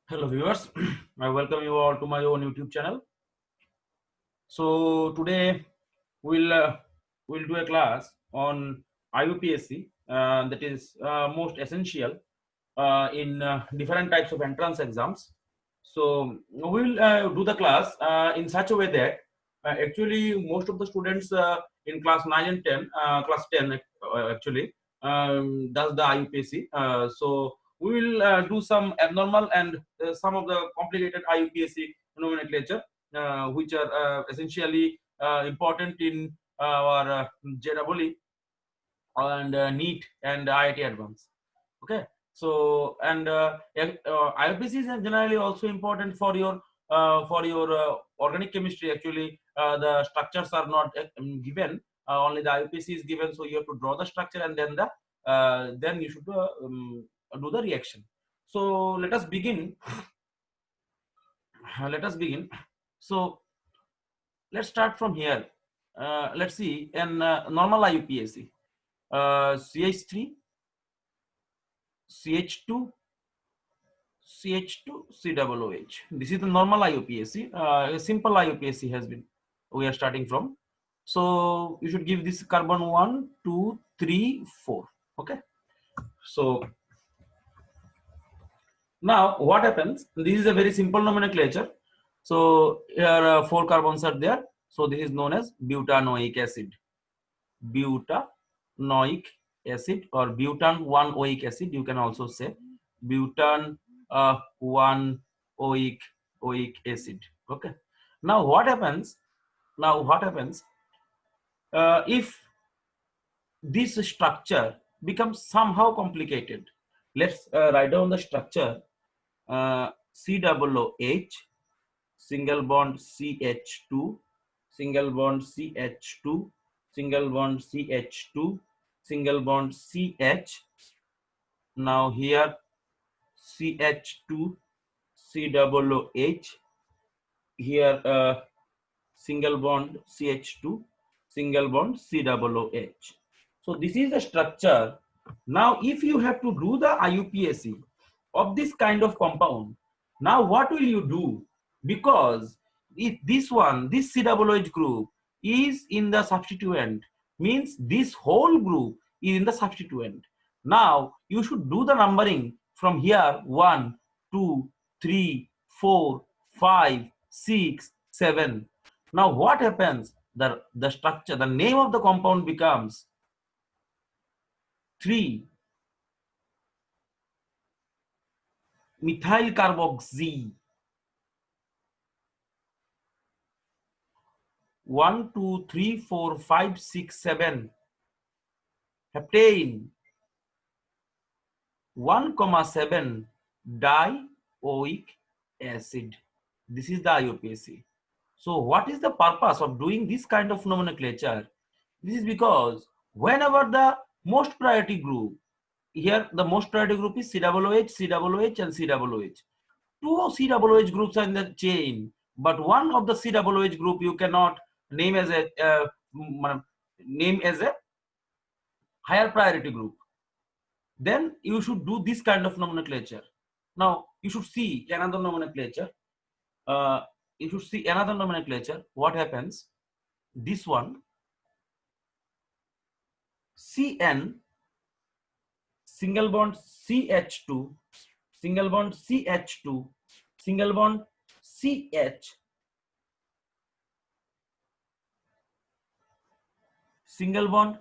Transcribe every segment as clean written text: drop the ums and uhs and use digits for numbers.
Hello viewers, I welcome you all to my own YouTube channel. So today we'll do a class on IUPSC that is most essential in different types of entrance exams. So we'll do the class in such a way that actually most of the students in class 9 and 10, class 10 actually does the IUPSC. So we will do some abnormal and some of the complicated IUPSC nomenclature which are essentially important in our JEE and NEET and IIT Advanced. Okay, so and IUPAC is generally also important for your organic chemistry. Actually, the structures are not given. Only the IUPAC is given, so you have to draw the structure and then you should do the reaction. So let us begin. Let us begin. So let's start from here. Let's see in normal IUPAC. CH3, CH2, CH2, COOH. This is the normal IUPAC. A simple IUPAC has been. We are starting from. So you should give this carbon 1, 2, 3, 4. Okay. So now what happens? This is a very simple nomenclature. So here 4 carbons are there. So this is known as butanoic acid. Butanoic acid or butan 1 oic acid. You can also say butan 1 oic acid. Okay. Now what happens? If this structure becomes somehow complicated? Let's write down the structure. COOH, single bond CH2, single bond CH2, single bond CH2, single bond CH. Now here CH2, COOH. Here single bond CH2, single bond COOH. So this is the structure. Now if you have to do the IUPAC of this kind of compound, now what will you do? Because if this COOH group is in the substituent, means this whole group is in the substituent. Now you should do the numbering from here: 1, 2, 3, 4, 5, 6, 7. Now what happens? The structure, the name of the compound becomes 3-methyl carboxy. 1, 2, 3, 4, 5, 6, 7 heptane. 1,7 dioic acid. This is the IUPAC. So what is the purpose of doing this kind of nomenclature? This is because whenever the most priority group, here the most priority group is COOH, COOH and COOH. Two COOH groups are in the chain, but one of the COOH group you cannot name as a higher priority group. Then you should do this kind of nomenclature. Now you should see another nomenclature. You should see another nomenclature. What happens? This one, CN, single bond CH2, single bond CH2, single bond CH, single bond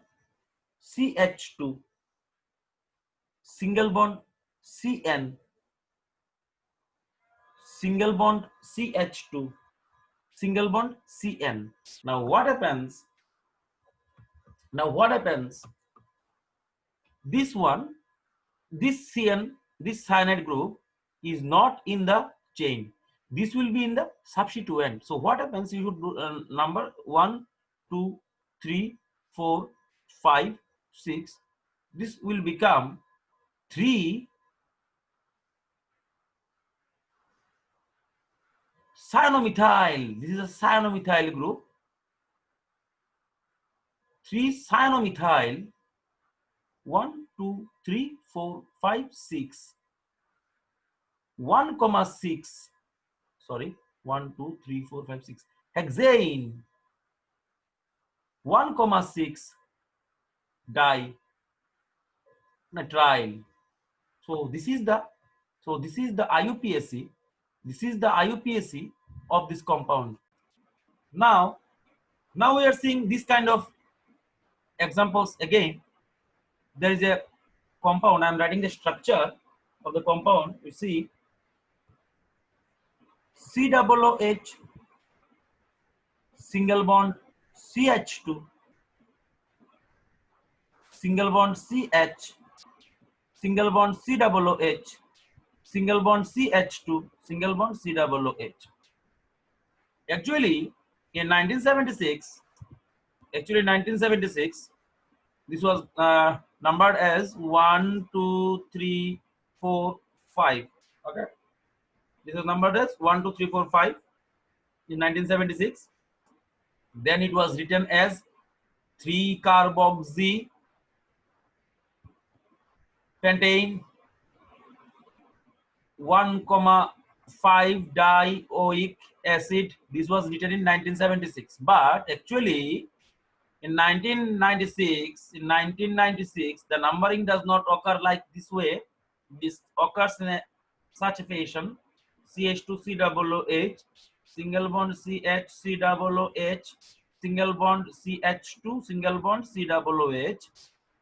CH2, single bond CN, single bond CH2, single bond CN. Now what happens? This one, this CN, this cyanide group is not in the chain. This will be in the substituent. So what happens? You should do number 1, 2, 3, 4, 5, 6. This will become 3 cyanomethyl. This is a cyanomethyl group. 3 cyanomethyl. 1, 2, 3, 4, 5, 6. 1,6, sorry, 1 2 3 4 5 6 hexane, 1,6 dinitrile. So this is the IUPAC. This is the IUPAC of this compound. Now we are seeing this kind of examples again. There is a compound. I am writing the structure of the compound. You see, COOH single bond CH2 single bond CH single bond COOH single bond CH2 single bond COOH. Actually, in 1976, this was numbered as 1 2 3 4 5. Okay, this was numbered as 1 2 3 4 5 in 1976. Then it was written as 3 carboxy pentane 1,5 dioic acid. This was written in 1976, but actually in 1996 the numbering does not occur like this way. This occurs in such a fashion: CH2COOH single bond CH single bond CH2 single bond COOH.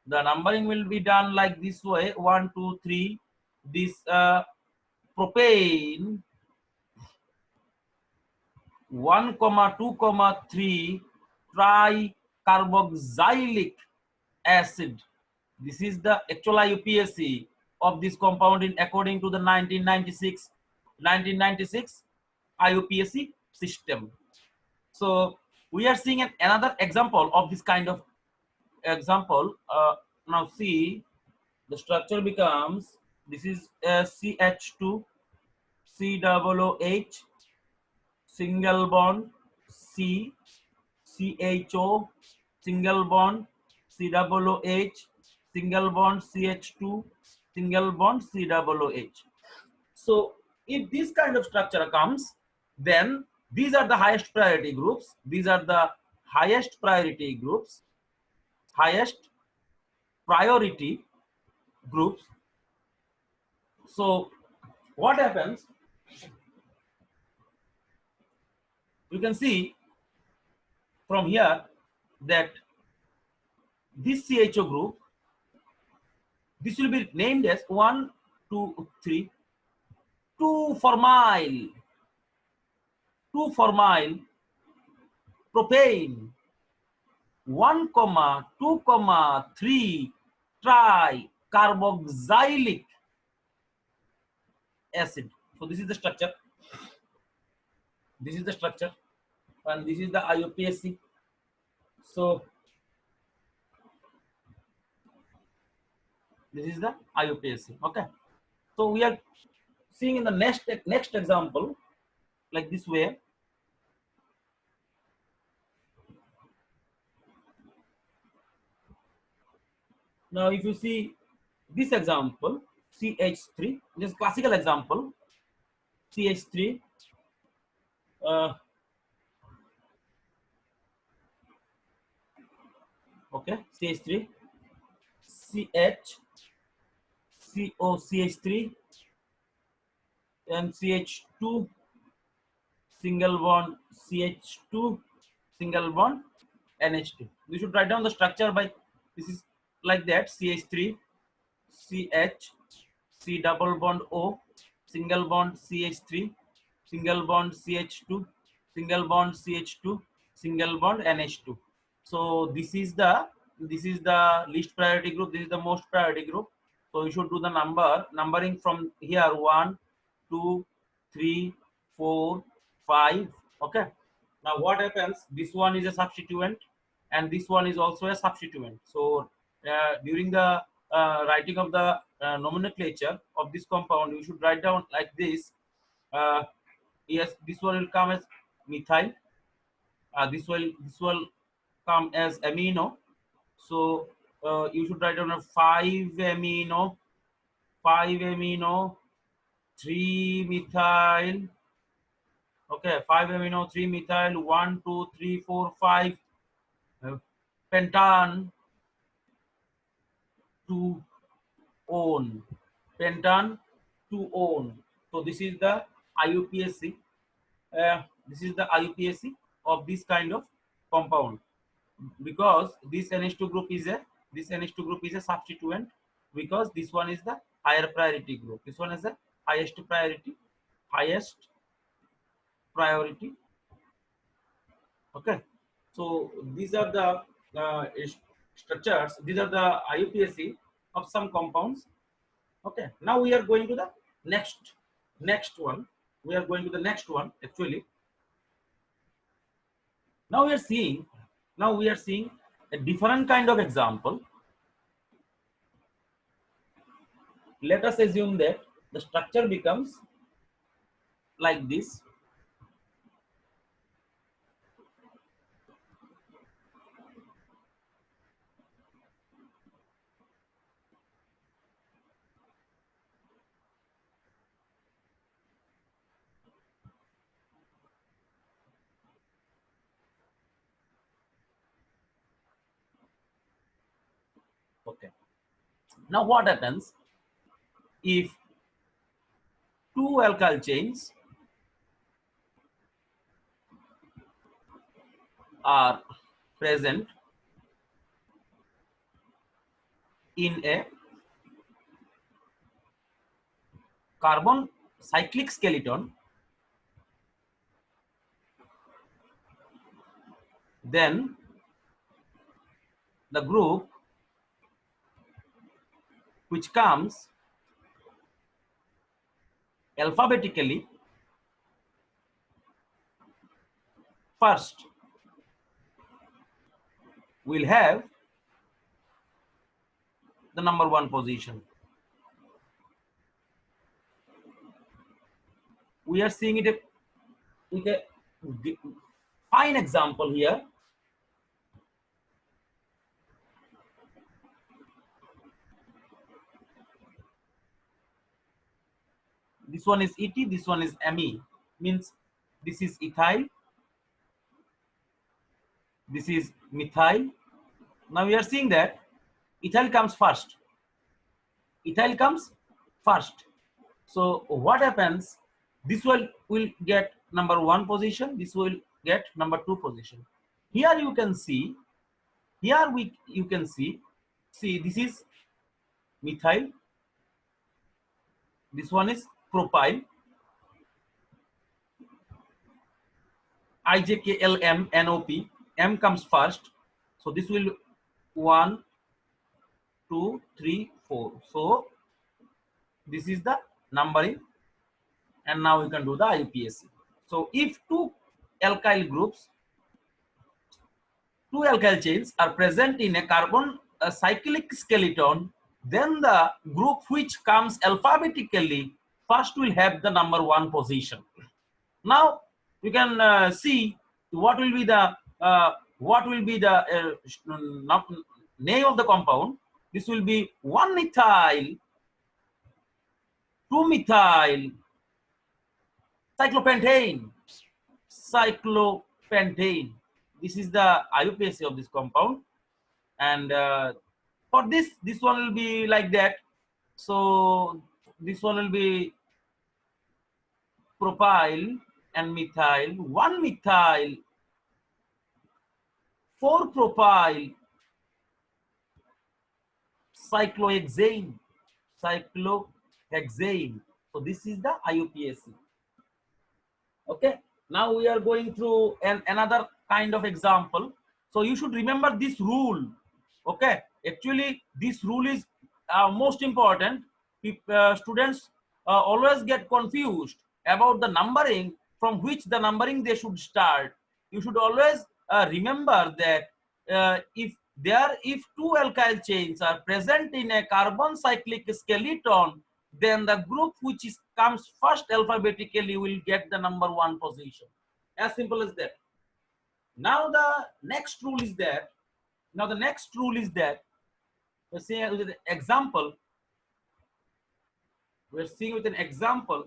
The numbering will be done like this way: 1 2 3. This propane 1, 2, 3 tricarboxylic acid. This is the actual IUPAC of this compound in according to the 1996 IUPAC system. So we are seeing another example of this kind of example. Now see, the structure becomes, this is CH2 COOH single bond C CHO single bond COOH single bond CH2 single bond COOH. So if this kind of structure comes, then these are the highest priority groups. These are the highest priority groups, highest priority groups. So what happens? You can see from here that this CHO group, this will be named as 1 2 3 2 formyl propane 1, 2, 3 tricarboxylic acid. So this is the structure. This is the structure, and this is the IUPAC. So this is the IUPAC. Okay. So we are seeing in the next example like this way. Now if you see this example, CH3, this is classical example, CH3 okay, CH3 CH COCH3 and CH2 single bond CH2 single bond NH2. We should write down the structure by, this is like that: CH3 CH C double bond O single bond CH3 single bond CH2 single bond CH2 single bond NH2. So this is the least priority group. This is the most priority group. So you should do the numbering from here: 1 2 3 4 5. Okay. Now what happens? This one is a substituent, and this one is also a substituent. So during the writing of the nomenclature of this compound, you should write down like this. Yes, this one will come as methyl. This will come as amino. So you should write down a 5 amino 3 methyl. Okay, 5 amino, 3 methyl, 1, 2, 3, 4, 5 pentan, 2 one, pentan, 2 one. So this is the IUPAC. This is the IUPAC of this kind of compound, because this NH2 group is a substituent, because this one is the higher priority group. This one is the highest priority. Okay, so these are the structures. These are the IUPAC of some compounds. Okay, now we are going to the next one. We are going to the next one actually. Now we are seeing a different kind of example. Let us assume that the structure becomes like this. Okay, now what happens if two alkyl chains are present in a carbon cyclic skeleton? Then the group which comes alphabetically first will have the number one position. We are seeing it with a fine example here. This one is ET, this one is ME, means this is ethyl, this is methyl. Now we are seeing that ethyl comes first. Ethyl comes first. So what happens? This will get number one position. This will get number two position. Here you can see. Here you can see. See, this is methyl. This one is propyl. IJKLM M comes first. So this will 1, 2, 3, 4. So this is the numbering, and now we can do the IUPAC. So if two alkyl chains are present in a carbon cyclic skeleton, then the group which comes alphabetically first will have the number one position. Now you can see what will be the name of the compound. This will be 1-methyl, 2-methyl cyclopentane. This is the IUPAC of this compound, and for this one will be like that. So this one will be propyl and methyl, 1-methyl, 4-propyl cyclohexane. So this is the IUPAC. Okay, now we are going through another kind of example. So you should remember this rule. Okay, actually this rule is most important. Students always get confused about the numbering, from which the numbering they should start. You should always remember that if two alkyl chains are present in a carbon cyclic skeleton, then the group which comes first alphabetically will get the number one position. As simple as that. Now the next rule is that, let's say example, we're seeing with an example.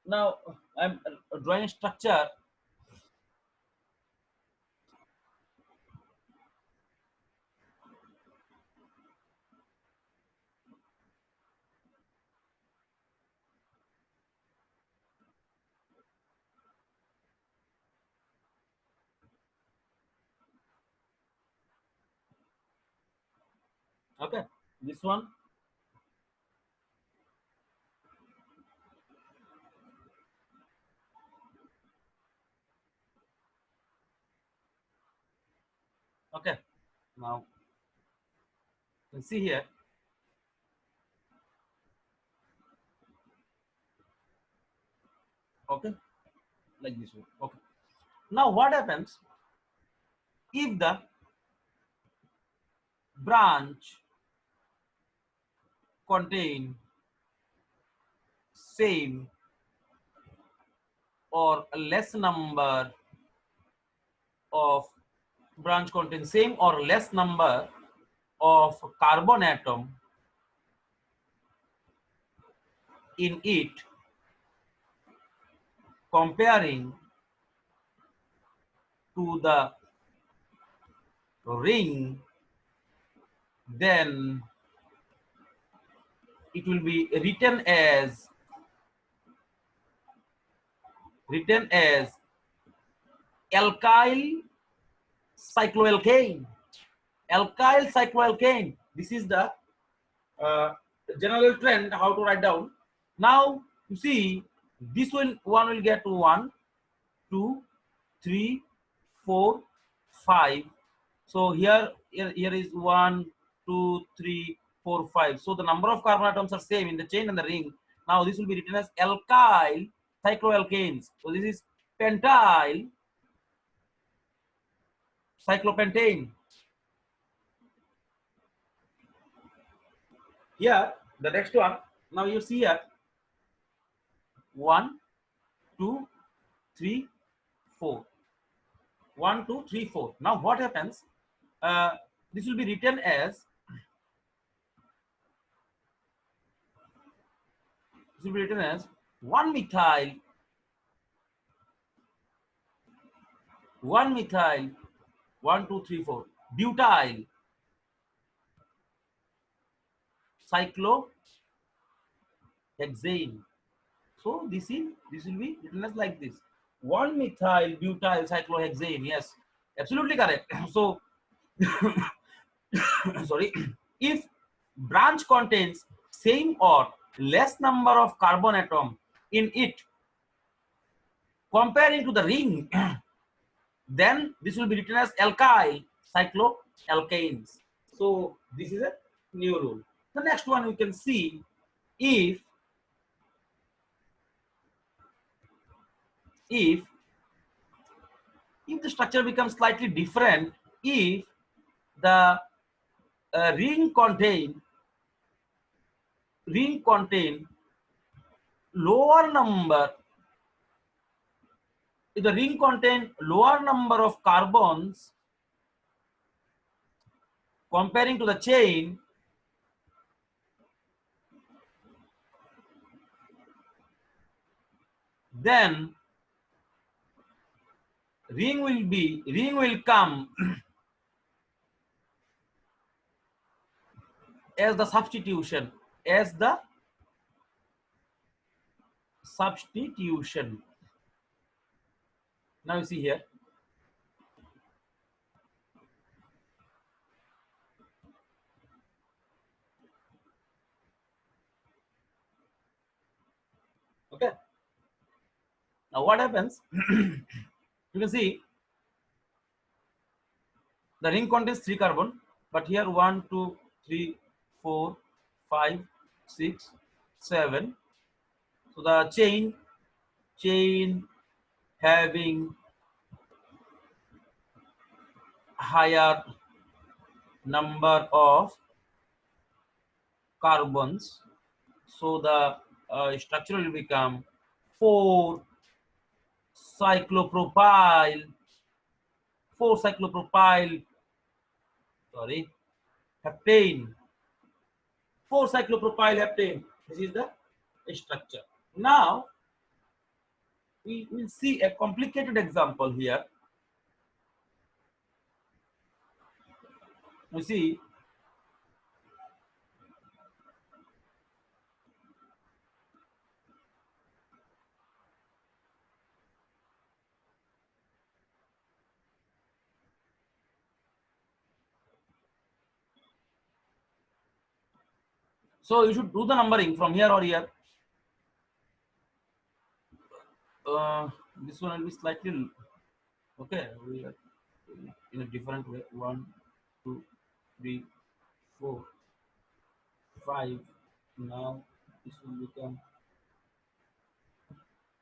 Now I'm drawing a structure. Okay, this one. Okay, now you can see here. Okay, like this one. Okay, now what happens if the branch contain same or less number of branch contain same or less number of carbon atom in it comparing to the ring, then it will be written as alkyl cycloalkane. Alkyl cycloalkane. This is the uh, general trend how to write down. Now you see this one will get 1, 2, 3, 4, 5. So here is 1, 2, 3, 4, 5. So the number of carbon atoms are same in the chain and the ring. Now this will be written as alkyl cycloalkanes. So this is pentyl cyclopentane. Here the next one. Now you see here 1, 2, 3, 4. 1, 2, 3, 4. Now what happens? This will be written as 1 methyl 1 methyl 1, 2, 3, 4 butyl cyclohexane. So this will be written as like this: 1 methyl butyl cyclohexane. Yes, absolutely correct. So sorry, if branch contains same or less number of carbon atom in it comparing to the ring, then this will be written as alkyl cycloalkanes. So this is a new rule. The next one we can see, if if if the structure becomes slightly different, if the ring contain lower number, if the ring contain lower number of carbons comparing to the chain, then ring will come as the substitution, now you see here. Okay, now what happens? You can see the ring contains 3 carbon, but here 1, 2, 3, 4, 5, 6, 7. So the chain having higher number of carbons, so the structure will become 4 cyclopropyl 4 cyclopropyl sorry heptane 4 cyclopropyl heptane. This is the structure. Now we will see a complicated example here. You see, so you should do the numbering from here or here. This one will be slightly okay. We are in a different way. 1, 2, 3, 4, 5. Now this will become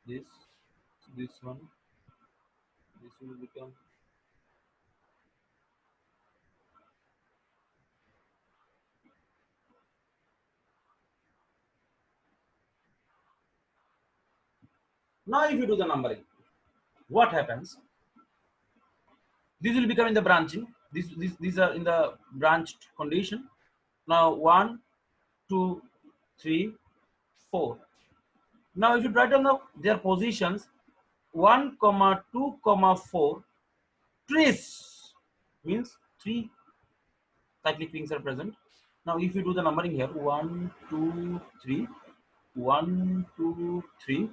this. This one. This will become. Now if you do the numbering, what happens? This will become in the branching. These are in the branched condition. Now 1, 2, 3, 4. Now if you write down their positions, 1, 2, 4. Trace means 3 cyclic rings are present. Now if you do the numbering here, 1, 2, 3, 1, 2, 3,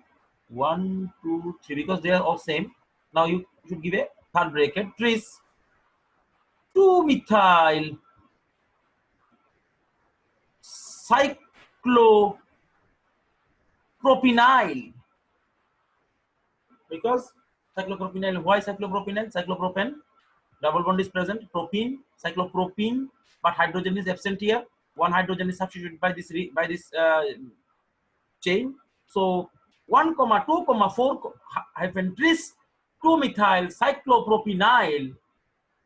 1, 2, 3, because they are all same. Now you should give a third bracket, trace 2 methyl cyclopropynyl, because cyclopropynyl, why cyclopropynyl? Cyclopropane, double bond is present, propene, cyclopropene, but hydrogen is absent here. One hydrogen is substituted by this chain. So 1, 2, 4 hyphen tris 2 methyl cyclopropynyl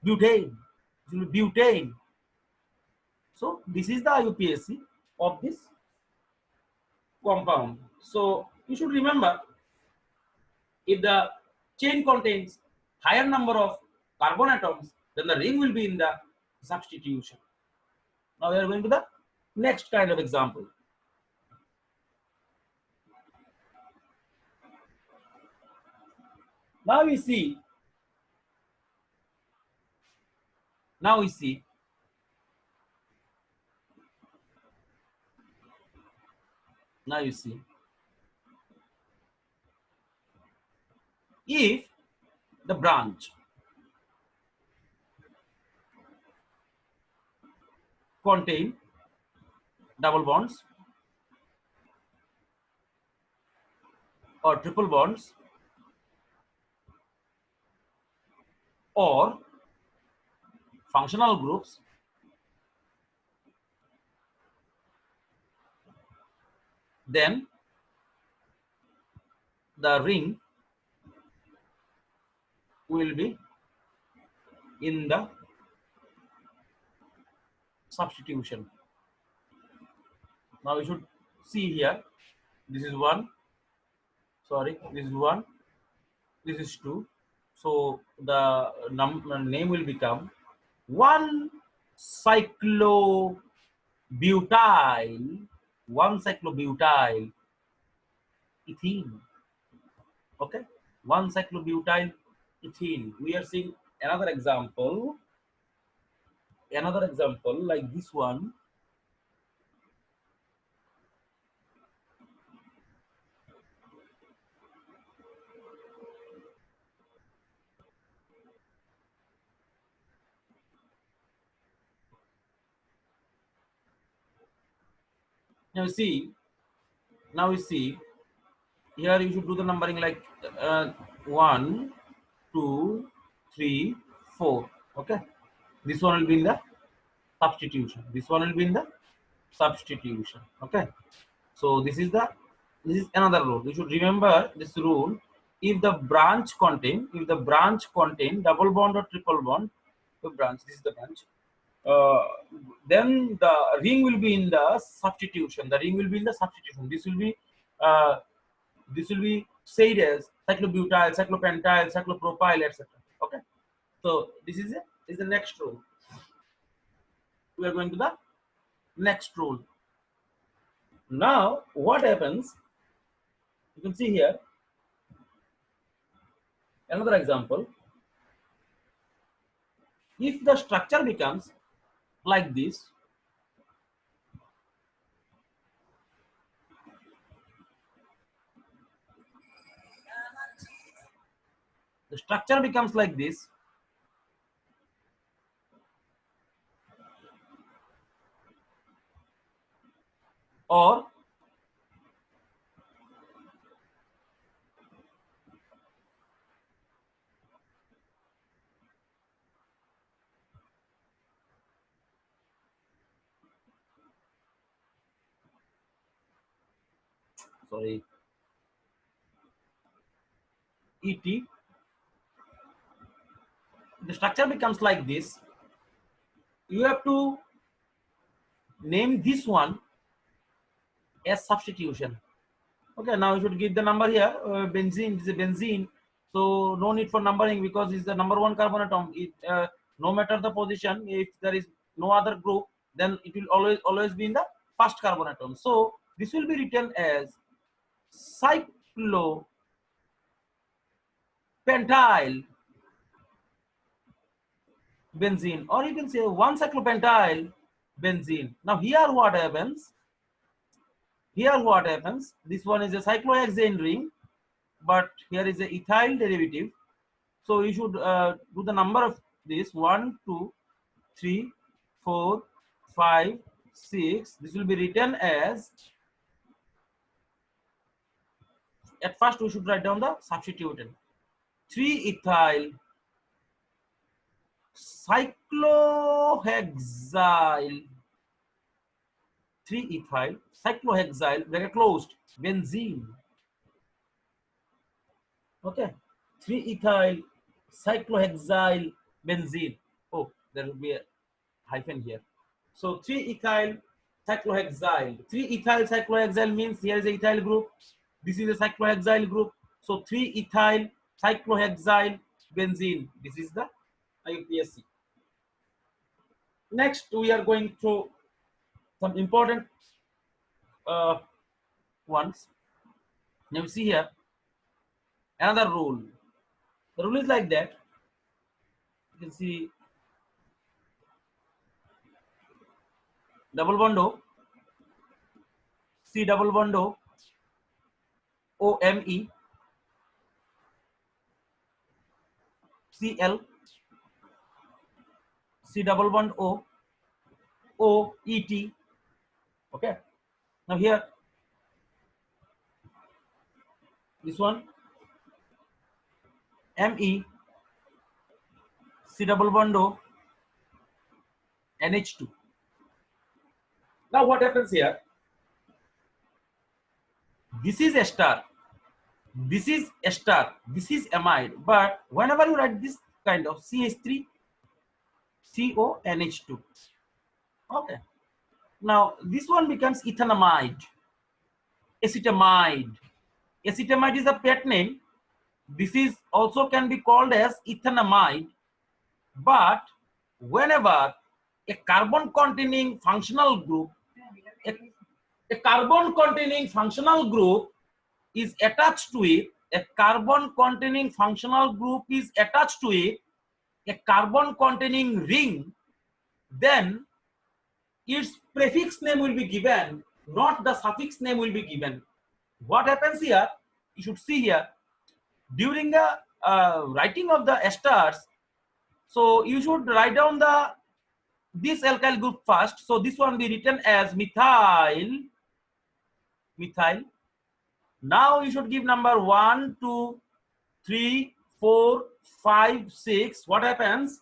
butane. Butane. So this is the IUPAC of this compound. So you should remember, if the chain contains higher number of carbon atoms, then the ring will be in the substitution. Now we are going to the next kind of example. Now we see, now you see if the branch contain double bonds or triple bonds or functional groups, then the ring will be in the substitution. Now we should see here, this is 1, sorry, this is 1, this is 2. So the name will become 1 cyclobutyl, 1 cyclobutyl ethene. Okay, 1 cyclobutyl ethene. We are seeing another example like this one. Now you see here, you should do the numbering like 1, 2, 3, 4. Okay, this one will be in the substitution, this one will be in the substitution. Okay, so this is another rule. You should remember this rule. If the branch contain double bond or triple bond, the branch, this is the branch, then the ring will be in the substitution. The ring will be in the substitution. This will be said as cyclobutyl, cyclopentyl, cyclopropyl, etc. Okay, so this is the next rule. We are going to the next rule. Now what happens, you can see here another example. If the structure becomes like this, the structure becomes like this, or sorry, ET, the structure becomes like this, you have to name this one as substitution. Okay, now you should give the number here. Benzene is a benzene, so no need for numbering because it's the number one carbon atom. No matter the position, if there is no other group, then it will always be in the first carbon atom. So this will be written as cyclopentyl benzene, or you can say one cyclopentyl benzene. Now here what happens? Here what happens? This one is a cyclohexane ring, but here is a ethyl derivative. So you should do the number of this 1, 2, 3, 4, 5, 6. This will be written as, at first we should write down the substituent. 3-ethyl cyclohexyl, 3-ethyl cyclohexyl, bracket closed, benzene. Okay, 3-ethyl cyclohexyl benzene. Oh, there will be a hyphen here. So 3-ethyl cyclohexyl. 3-ethyl cyclohexyl means here is a ethyl group. This is a cyclohexyl group. So 3-ethyl cyclohexyl benzene. This is the IUPAC. Next, we are going to some important ones. Now you see here another rule. The rule is like that. You can see double bond O, C double bond O, OME, Cl, C double bond O, OET. Okay. Now here, this one, Me, C double bond O, NH2. Now what happens here? This is a star, this is a star, this is amide. But whenever you write this kind of CH3, CONH2. Okay. Now this one becomes ethanamide, acetamide. Acetamide is a pet name. This is also can be called as ethanamide. But whenever a carbon containing functional group, a carbon containing functional group is attached to it, a carbon containing functional group is attached to it, a carbon containing ring, then its prefix name will be given, not the suffix name will be given. What happens here? You should see here during the writing of the esters. So you should write down this alkyl group first. So this one be written as methyl. Now you should give number 1, 2, 3, 4, 5, 6. What happens?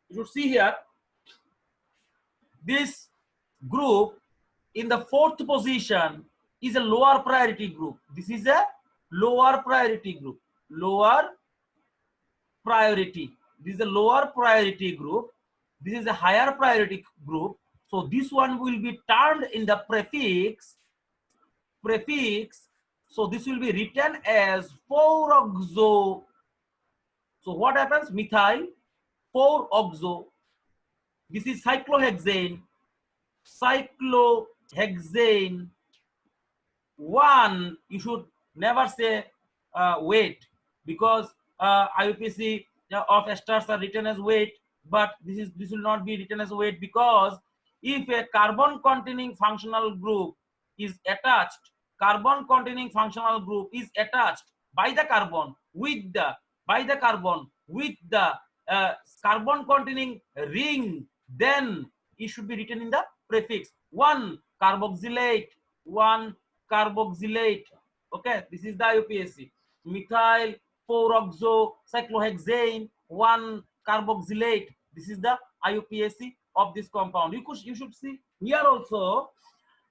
You should see here this group in the 4th position is a lower priority group. This is a lower priority group. Lower priority. This is a lower priority group. This is a higher priority group. So this one will be turned in the prefix. So this will be written as 4-oxo. So what happens? Methyl 4-oxo. This is cyclohexane. 1, you should never say weight, because IUPAC of esters are written as weight, but this will not be written as weight, because if a carbon containing functional group is attached, carbon containing functional group is attached by the carbon with the uh, carbon containing ring, then it should be written in the prefix 1 carboxylate, 1 carboxylate. Okay, this is the IUPAC. Methyl cyclohexane 1 carboxylate. This is the IUPAC of this compound. You should see here also.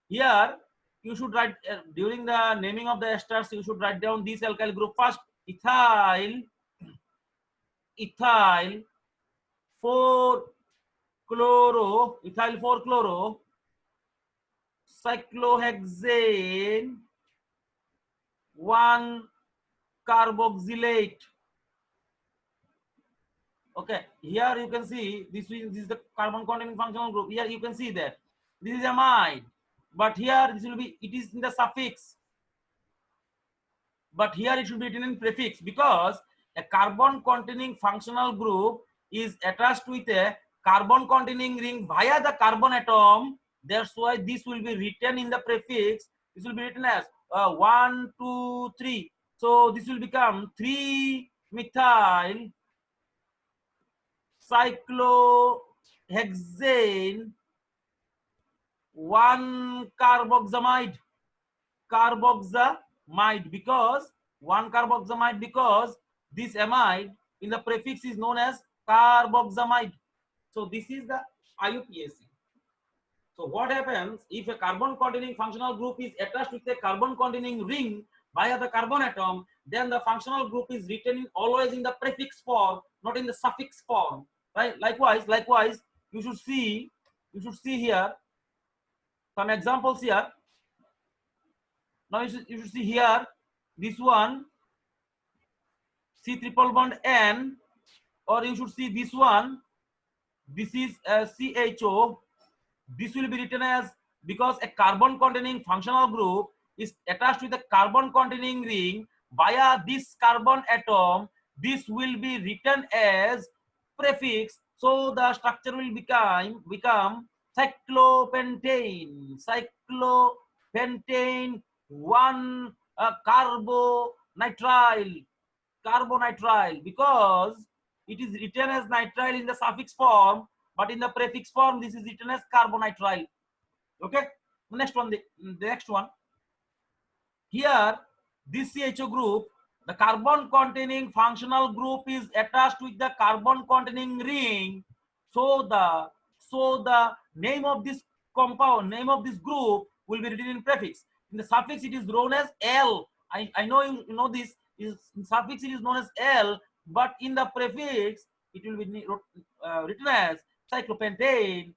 Here you should write during the naming of the esters, you should write down this alkyl group first. Ethyl 4 chloro cyclohexane 1 carboxylate. Okay, here you can see this is the carbon containing functional group. Here you can see that this is amide, but here this will be, it is in the suffix, but here it should be written in prefix, because a carbon containing functional group is attached with a carbon containing ring via the carbon atom. That's why this will be written in the prefix. This will be written as 1 2 3. So this will become 3 methyl cyclohexane 1 carboxamide, because 1 carboxamide, because this amide in the prefix is known as carboxamide. So this is the IUPAC. So what happens if a carbon containing functional group is attached with a carbon containing ring via the carbon atom, then the functional group is written always in the prefix form, not in the suffix form, right? Likewise, you should see here some examples here. Now you should see here this one, C triple bond N, or you should see this one, this is CHO. This will be written as, because a carbon containing functional group is attached with a carbon containing ring via this carbon atom, this will be written as prefix. So the structure will become cyclopentane 1 carbonitrile, because it is written as nitrile in the suffix form, but in the prefix form this is written as carbonitrile. Okay, next one, the next one. Here this CHO group, the carbon containing functional group is attached with the carbon containing ring, so the name of this compound, name of this group will be written in prefix. In the suffix it is known as L. I know you know this, is in suffix it is known as L, but in the prefix it will be written as cyclopentane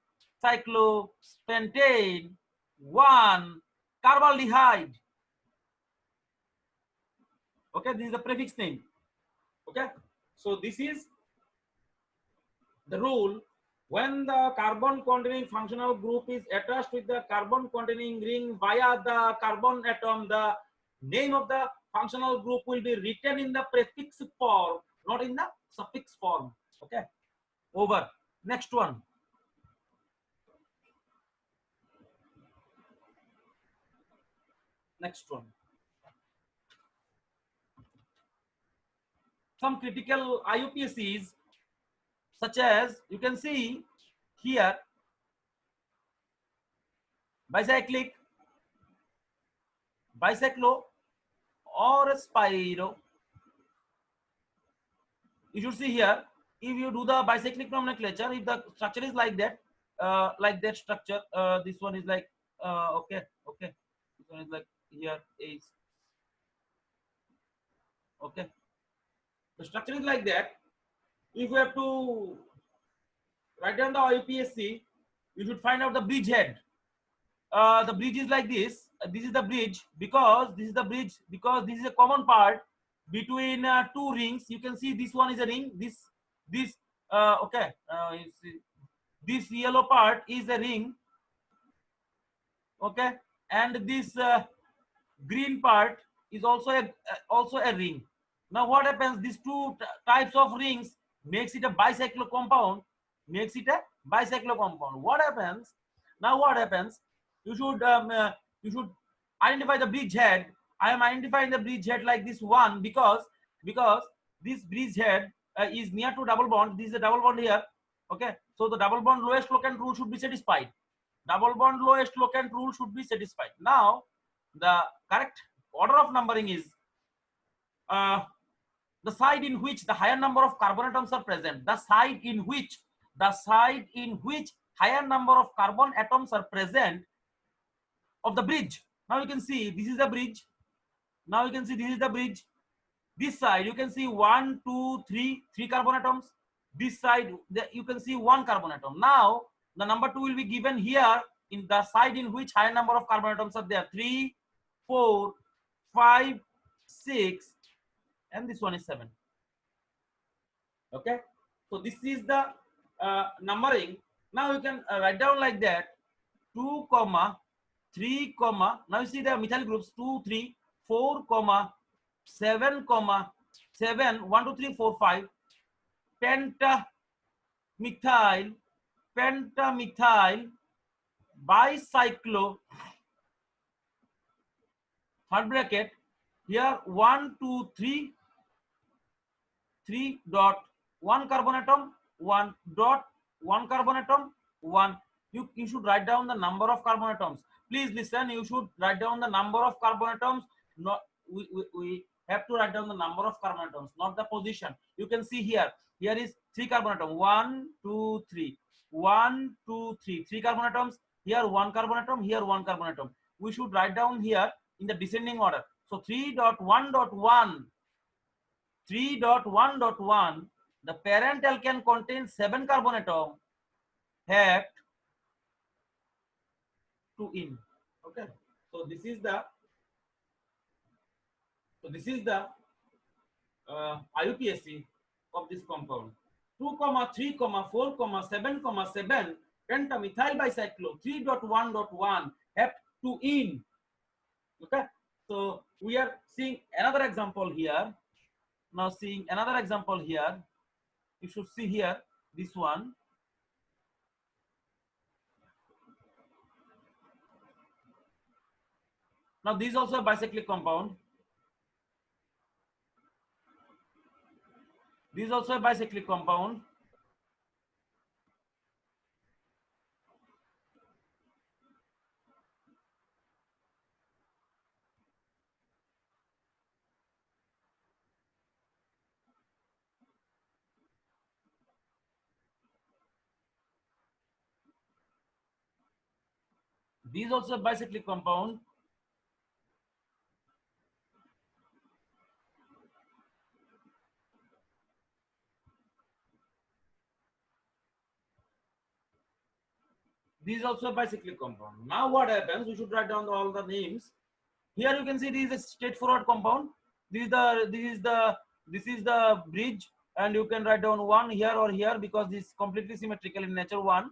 1 carbaldehyde. Okay, this is the prefix name. Okay, so this is the rule. When the carbon containing functional group is attached with the carbon containing ring via the carbon atom, the name of the functional group will be written in the prefix form, not in the suffix form. Okay, over. Next one. Next one. Some critical IUPACs, such as you can see here, bicyclic, bicyclo, or spiro. You should see here, if you do the bicyclic nomenclature, if the structure is like that structure, this one is like okay, this one is like here is okay. The structure is like that. If you have to write down the IUPAC, you should find out the bridge head. The bridge is like this. This is the bridge, because this is a common part between two rings. You can see this one is a ring. This okay. This yellow part is a ring. Okay, and this green part is also a ring. Now what happens? These two types of rings makes it a bicyclo compound. Makes it a bicyclo compound. What happens? Now what happens? You should you should identify the bridgehead. I am identifying the bridgehead like this one because this bridgehead is near to double bond. This is a double bond here. Okay, so the double bond lowest locant rule should be satisfied. Double bond lowest locant rule should be satisfied. Now the correct order of numbering is uh, the side in which the higher number of carbon atoms are present. The side in which higher number of carbon atoms are present of the bridge. Now you can see this is the bridge. Now you can see this is the bridge. This side you can see 1, 2, 3, 3 carbon atoms. This side you can see 1 carbon atom. Now the number 2 will be given here in the side in which higher number of carbon atoms are there. 3, 4, 5, 6, and this one is 7. Okay, so this is the numbering. Now you can write down like that: 2, 3, now you see the methyl groups 2, 3, 4, 7, 7, 1, 2, 3, 4, 5, pentamethyl, bicyclo, third bracket, here 1, 2, 3, 3 dot 1 carbon atom, 1 dot 1 carbon atom, 1. You should write down the number of carbon atoms. Please listen, you should write down the number of carbon atoms. Not we have to write down the number of carbon atoms, not the position. You can see here is 3 carbon atom, 1, 2, 3, 1, 2, 3, 3 carbon atoms, here 1 carbon atom, here 1 carbon atom. We should write down here in the descending order. So 3.1.1, 3.1.1, the parent alkane contains 7 carbon atom, have 2 in. Okay, so this is the IUPAC of this compound. 2, 3, 4, 7, 7 pentamethyl bicyclo 3.1.1 have 2 in. Okay, so we are seeing another example here. Now seeing another example here, you should see here this one. Now this is also a bicyclic compound. This is also a bicyclic compound. This is also a bicyclic compound. This is also a bicyclic compound. Now what happens? We should write down all the names. Here you can see this is a straightforward compound. This is the bridge, and you can write down 1 here or here because this is completely symmetrical in nature. 1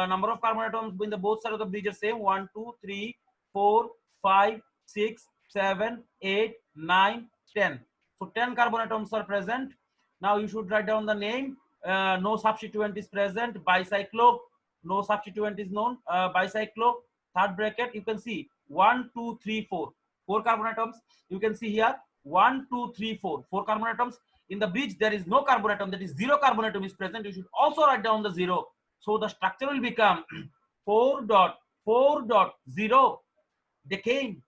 number of carbon atoms in the both sides of the bridge are same. 1, 2, 3, 4, 5, 6, 7, 8, 9, 10. So 10 carbon atoms are present. Now you should write down the name. No substituent is present. Bicyclo. No substituent is known. Bicyclo. Third bracket. You can see 1, 2, 3, 4. 4 carbon atoms. You can see here 1, 2, 3, 4. 4 carbon atoms. In the bridge there is no carbon atom. That is 0 carbon atom is present. You should also write down the 0. So the structure will become 4.4.0 decane.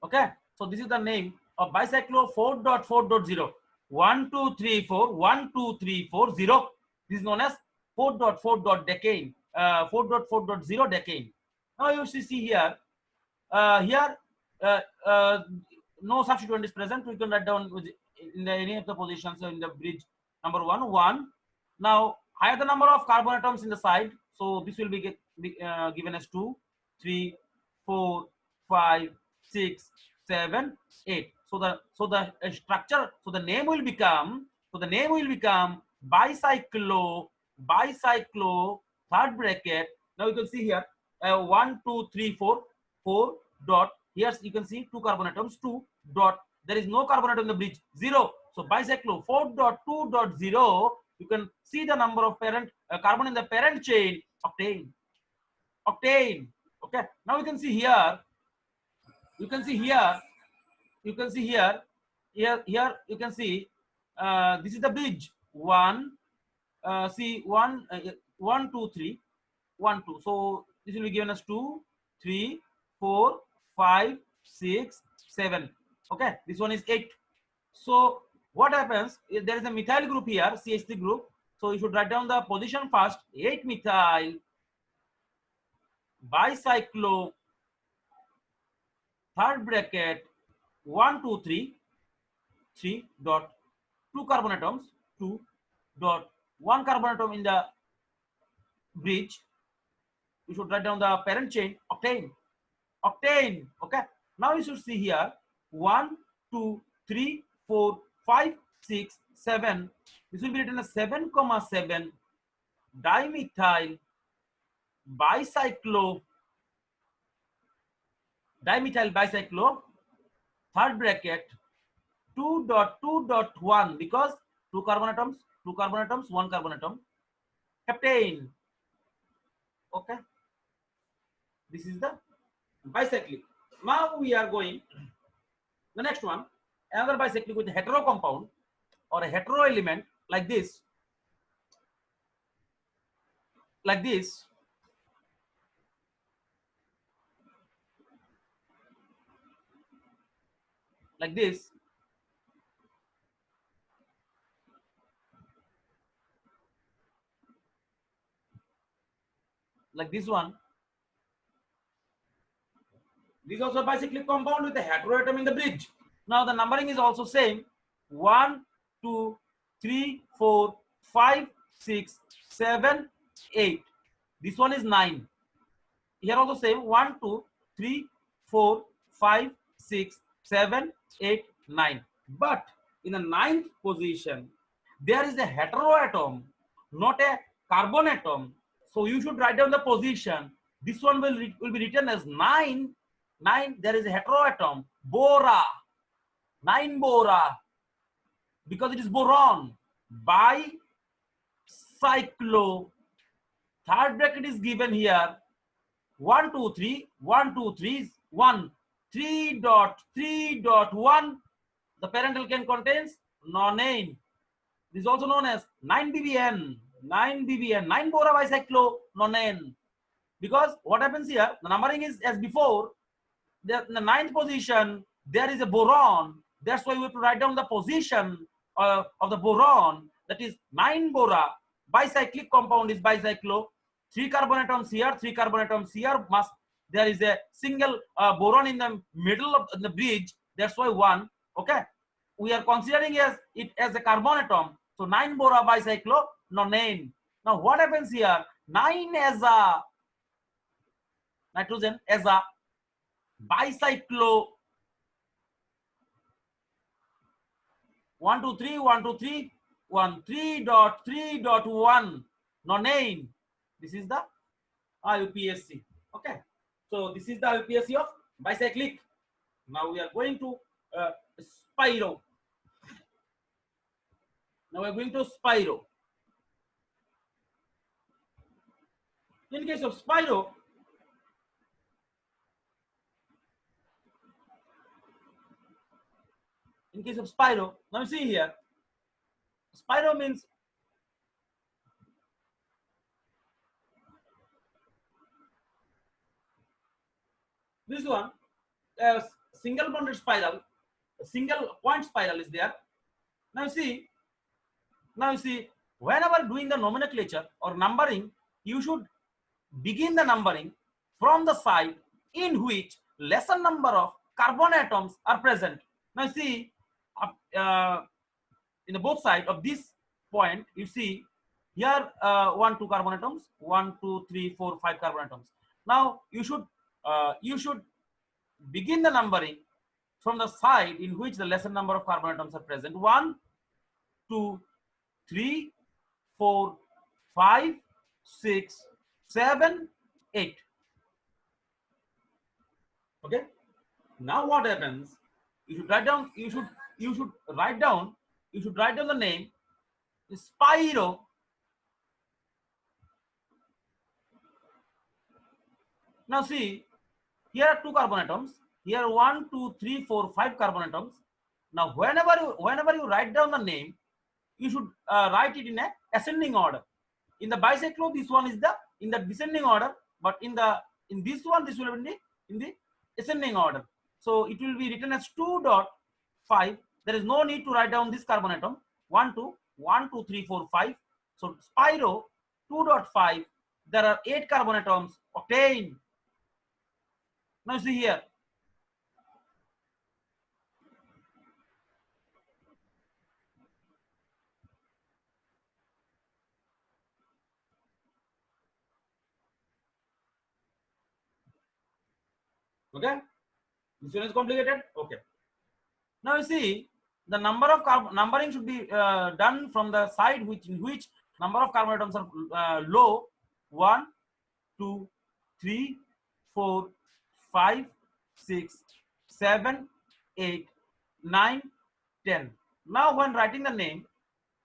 Okay. So this is the name of bicyclo 4.4.0. 1, 2, 3, 4. 1, 2, 3, 4, 0. This is known as 4.4.decane. 4.4.0 decane. Now you see here, no substituent is present. We can write down in any of the positions in the bridge. Number 1, 1. Now higher the number of carbon atoms in the side, so this will be given as 2, 3, 4, 5, 6, 7, 8. So the structure, so the name will become bicyclo, third bracket. Now you can see here 1, 2, 3, 4, 4 dot. Here you can see 2 carbon atoms, 2 dot. There is no carbon atom in the bridge, 0. So bicyclo 4.2.0. You can see the number of parent carbon in the parent chain, octane. Octane. Okay. Now you can see here. You can see here. You can see here. Here you can see. This is the bridge. One. See 1, 1, 2, 3. 1, 2. So this will be given as 2, 3, 4, 5, 6, 7. Okay, this one is 8. So what happens? There is a methyl group here, CH3 group. So you should write down the position first. 8 methyl bicyclo, third bracket, 1, 2, 3, 3 dot 2 carbon atoms, 2 dot 1 carbon atom in the bridge. You should write down the parent chain, octane. Octane. Okay. Now you should see here 1, 2, 3, 4, 5, 6, 7. This will be written as 7, 7 dimethyl bicyclo, third bracket 2.2.1 because 2 carbon atoms, 1 carbon atom, heptane. Okay. This is the bicyclic. Now we are going the next one, another bicyclic with hetero compound or a hetero element like this, like this. Like this. Like this one. This is also a bicyclic compound with a heteroatom in the bridge. Now the numbering is also same. 1, 2, 3, 4, 5, 6, 7, 8. This one is 9. Here also same. 1, 2, 3, 4, 5, 6, 7, 8, 9. But in the 9th position, there is a heteroatom, not a carbon atom. So you should write down the position. This one will be written as 9. 9, there is a heteroatom, bora, 9 bora, because it is boron. Bicyclo, third bracket is given here, 1, 2, 3, 1, 2, 3 is 1, 3.3.1. The parent alkane contains nonane. This is also known as 9 BBN, 9 BBN, 9 bora bicyclo nonane. Because what happens here, the numbering is as before. In the 9th position, there is a boron. That's why we have to write down the position of the boron. That is 9 bora. Bicyclic compound is bicyclo. 3 carbon atoms here, 3 carbon atoms here. There is a single boron in the middle of the bridge. That's why 1. Okay. We are considering it as a carbon atom. So 9 bora bicyclo nonane. Now what happens here? 9 as a nitrogen as a bicyclo 1, 2, 3, 1, 2, 3, 1, 3.3.1 nonane. This is the IUPAC. Okay. So this is the IUPAC of bicyclic. Now we are going to spiro. Now we are going to spiro. In case of spiro, now you see here, spiro means this one, a single bonded spiral, a single point spiral is there. Now you see, whenever doing the nomenclature or numbering, you should begin the numbering from the side in which lesser number of carbon atoms are present. Now see, in the both sides of this point, you see here 1, 2 carbon atoms, 1, 2, 3, 4, 5 carbon atoms. Now you should begin the numbering from the side in which the lesser number of carbon atoms are present. 1, 2, 3, 4, 5, 6, 7, 8. Okay. Now what happens? You should write down. You should write down. You should write down the name Spiro. Now see, here are two carbon atoms. Here 1, 2, 3, 4, 5 carbon atoms. Now whenever you write down the name, you should write it in a ascending order. In the bicyclo, this one is the in the descending order, but in this one, this will be in the ascending order. So it will be written as 2.5. There is no need to write down this carbon atom. 1, 2, 1, 2, 3, 4, 5. So Spiro 2.5. There are 8 carbon atoms obtained. Now see here. Okay, this one is complicated. Okay. Now you see the number of numbering should be done from the side in which number of carbon atoms are low. 1, 2, 3, 4, 5, 6, 7, 8, 9, 10. Now when writing the name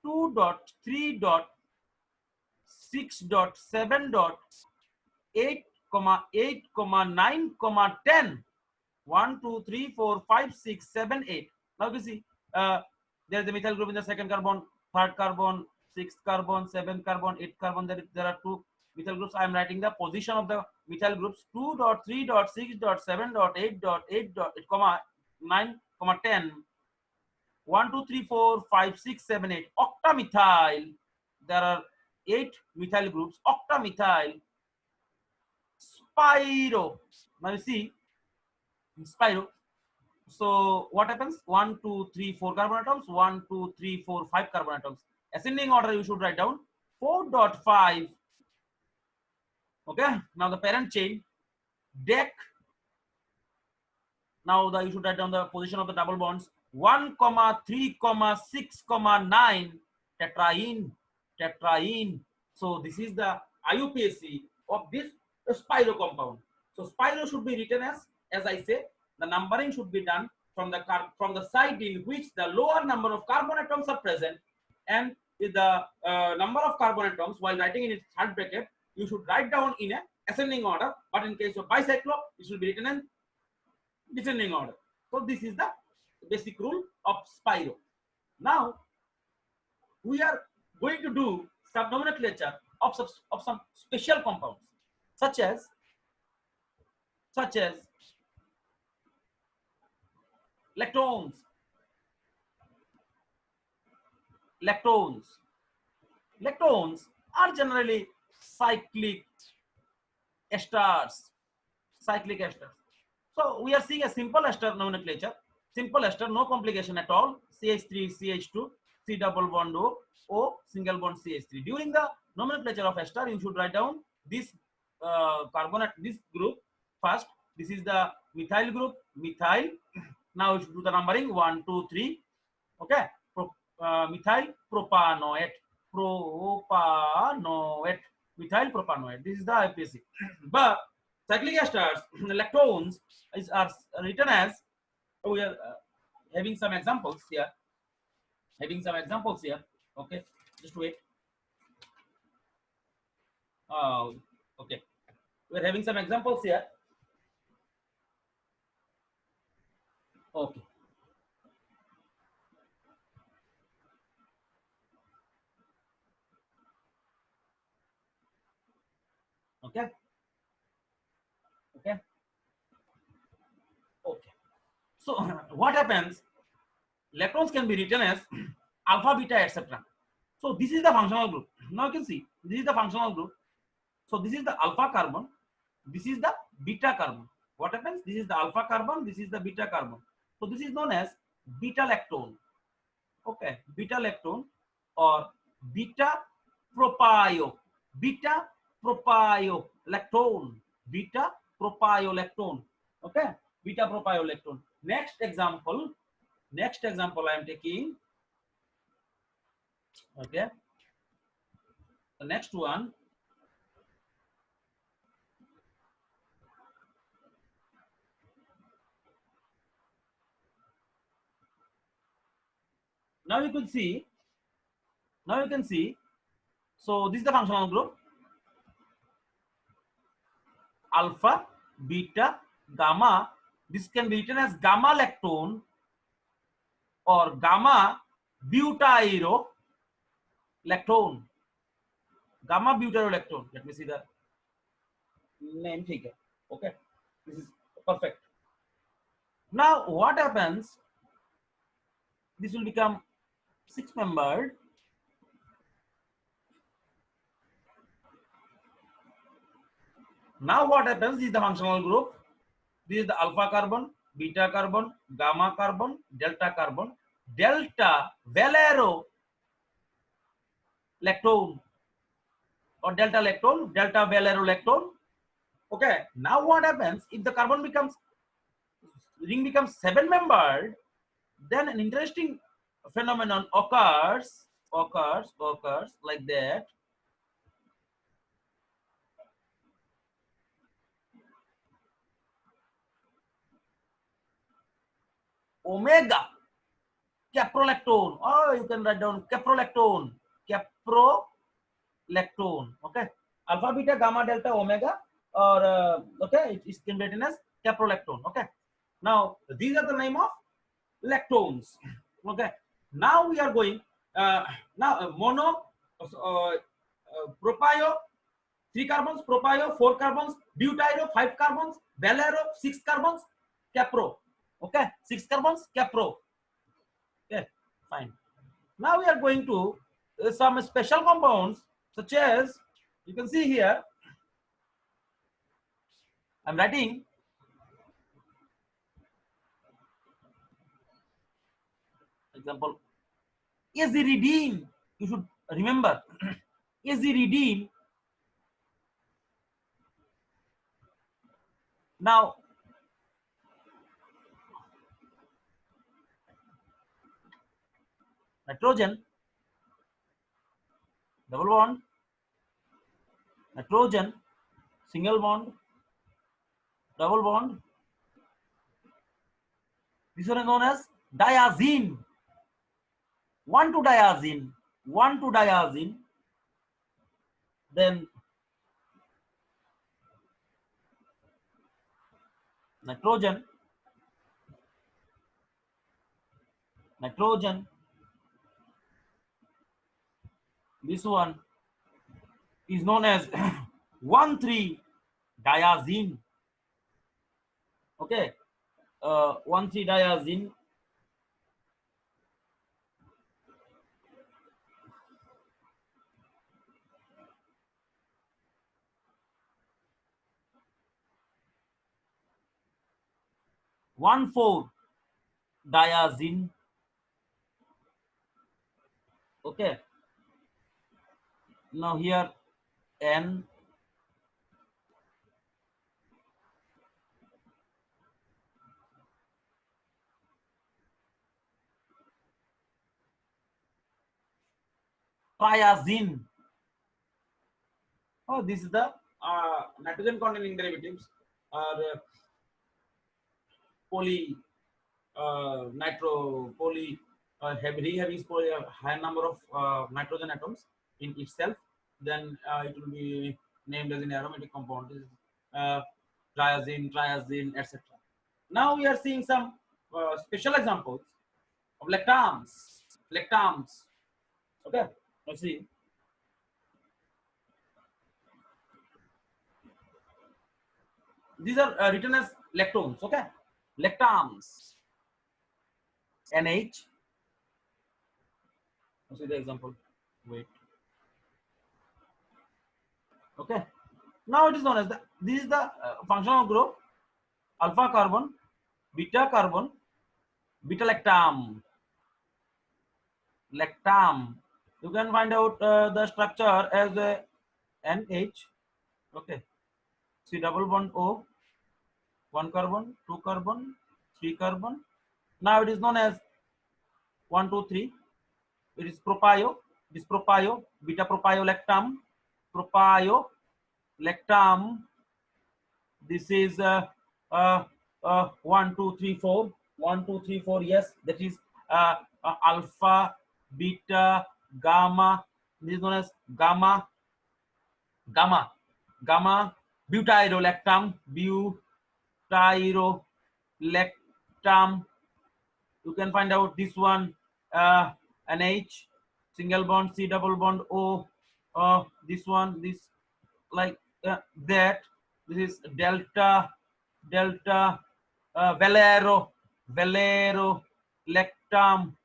2.3.6.7.8, 8, 9, 10. 1, 2, 3, 4, 5, 6, 7, 8. Now you see there is a methyl group in the second carbon, third carbon, sixth carbon, seventh carbon, eighth carbon. There are two methyl groups. I am writing the position of the methyl groups 2.3.6.7.8.8, 9, 10. 1, 2, 3, 4, 5, 6, 7, 8. Octamethyl. There are 8 methyl groups. Octamethyl. Spiro. Now you see Spiro. So what happens? 1, 2, 3, 4 carbon atoms. 1, 2, 3, 4, 5 carbon atoms. Ascending order you should write down 4.5. Okay. Now the parent chain deck. Now you should write down the position of the double bonds. 1, 3, 6, 9 tetraene. So this is the IUPAC of this Spiro compound. So Spiro should be written as I say, the numbering should be done from the side in which the lower number of carbon atoms are present, and with the number of carbon atoms while writing in its third bracket, you should write down in a ascending order. But in case of bicyclo, it should be written in descending order. So this is the basic rule of Spiro. Now we are going to do some nomenclature of some special compounds, such as lactones. Lactones are generally cyclic esters. So we are seeing a simple ester nomenclature. Simple ester, no complication at all. CH3, CH2, C double bond O, single bond CH3. During the nomenclature of ester, you should write down this carbonate, this group first. This is the methyl group, methyl. Now you should do the numbering 1, 2, 3. Okay, methyl propanoate, methyl propanoate. This is the IUPAC. But cyclic esters, lactones are written as, we are having some examples here. Okay, just wait. Okay, we're having some examples here. Okay. Okay. Okay. Okay. So what happens? Electrons can be written as alpha, beta, etc. So this is the functional group. Now you can see this is the functional group. So this is the alpha carbon. This is the beta carbon. What happens? This is the alpha carbon. This is the beta carbon. So this is known as beta lactone. Okay, beta lactone or beta propio. Beta propio lactone. Beta propio lactone. Okay, beta propio lactone. Next example I am taking. Okay, the next one. Now you can see. Now you can see. So this is the functional group: alpha, beta, gamma. This can be written as gamma lactone or gamma butyrolactone. Gamma butyrolactone. Let me see the name here. Okay, this is perfect. Now what happens? This will become 6-membered. Now what happens? This is the functional group. This is the alpha carbon, beta carbon, gamma carbon, delta carbon, delta valero lactone or delta lactone, delta valero lactone. Okay. Now what happens if the carbon becomes ring becomes 7-membered? Then an interesting phenomenon occurs like that. Omega caprolactone. Oh, you can write down caprolactone. Caprolactone. Okay. Alpha, beta, gamma, delta, omega, or okay, it can be written as caprolactone. Okay. Now these are the name of lactones. Okay. Now we are going mono, propio, 3 carbons, propio, 4 carbons, butyro, 5 carbons, valero, 6 carbons, capro. Okay, 6 carbons, capro. Okay, fine. Now we are going to some special compounds, such as you can see here. I'm writing example aziridine. You should remember aziridine. Now nitrogen, double bond, nitrogen, single bond, double bond. This one is known as diazine. 1,2 diazine, 1,2 diazine. Then nitrogen, nitrogen. This one is known as 1,3 diazine. Okay, 1,3 diazine. One four diazine. Okay. Now here N, triazine. Oh, this is the nitrogen containing derivatives are poly nitro poly heavy is poly, a higher number of nitrogen atoms in itself. Then it will be named as an aromatic compound. This is triazine, etc. Now we are seeing some special examples of lactams. Lactams. Okay, let's see. These are written as lactones. Okay, lactams. NH. Let's see the example. Wait. Okay. Now it is known as this is the functional group: alpha carbon, beta carbon, beta lactam. Lactam. You can find out the structure as a NH. Okay. C double bond O. 1 carbon, 2 carbon, 3 carbon. Now it is known as 1, 2, 3. It is propio. This propio, beta propio lactam, propio lactam. This is 1, 2, 3, 4. 1, 2, 3, 4. Yes, that is alpha, beta, gamma. This is known as gamma, gamma, butyrolactam, butyrolactam. You can find out this one, an H, single bond, C double bond, O, this one, this like that. This is delta, Valero, lactam.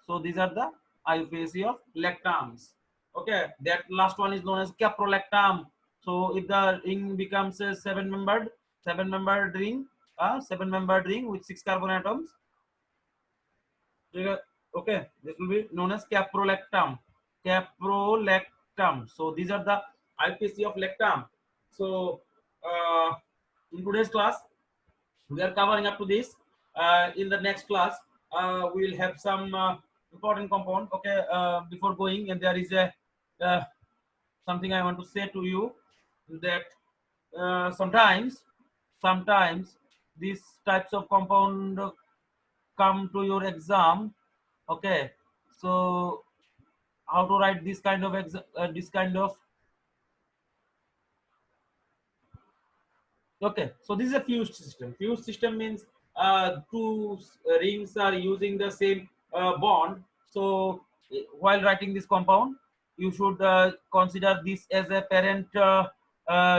So these are the IUPAC of lactams. Okay, that last one is known as caprolactam. So if the ring becomes a seven-membered ring, seven-membered ring with 6 carbon atoms. Okay, this will be known as caprolactam. So these are the IUPAC of lactam. So in today's class, we are covering up to this. In the next class, we will have some important compound. Okay, before going, and there is a something I want to say to you, that sometimes these types of compound come to your exam. Okay, so how to write this kind of Okay, so this is a fused system. Fused system means two rings are using the same bond. So while writing this compound, you should consider this as a parent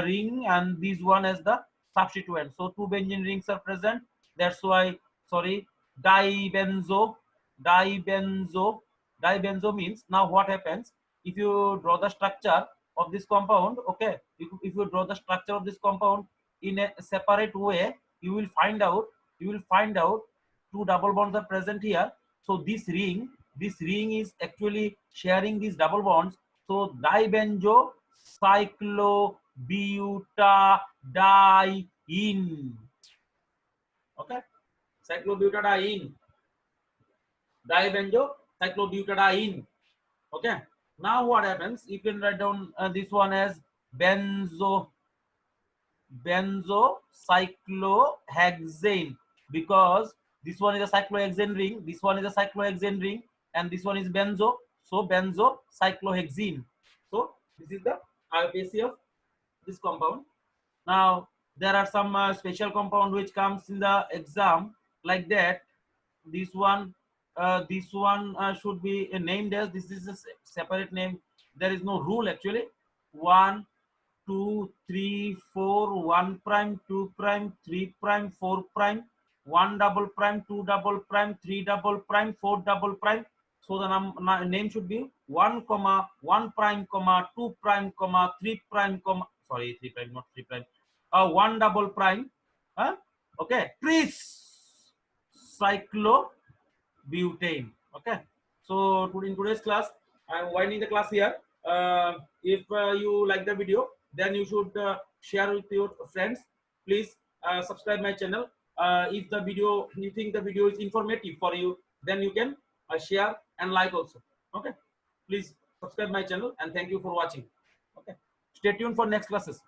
ring and this one as the substituent. So two benzene rings are present. That's why, sorry, dibenzo, dibenzo, dibenzo means, now what happens if you draw the structure of this compound? Okay, if you draw the structure of this compound in a separate way, you will find out two double bonds are present here. So this ring is actually sharing these double bonds. So dibenzo cyclobutadiene. Okay, cyclobutadiene, dibenzo cyclobutadiene. Okay, now what happens, you can write down this one as benzocyclohexane, because this one is a cyclohexane ring, this one is a cyclohexane ring, and this one is benzo, so benzocyclohexene. So this is the IUPAC of this compound. Now there are some special compound which comes in the exam like that. This one should be named as, this is a separate name. There is no rule actually. 1 2 3 4 1 prime 2 prime 3 prime 4 prime 1 double prime 2 double prime 3 double prime 4 double prime. So the name should be 1 comma 1 prime comma 2 prime comma 3 prime comma, sorry, 3 prime, not 3 prime, 1 double prime, okay, tricyclobutane. Okay, so in today's class I am winding the class here. If you like the video, then you should share with your friends. Please subscribe my channel. If the video, you think the video is informative for you, then you can share and like also. Okay, please subscribe my channel, and thank you for watching. Okay, stay tuned for next classes.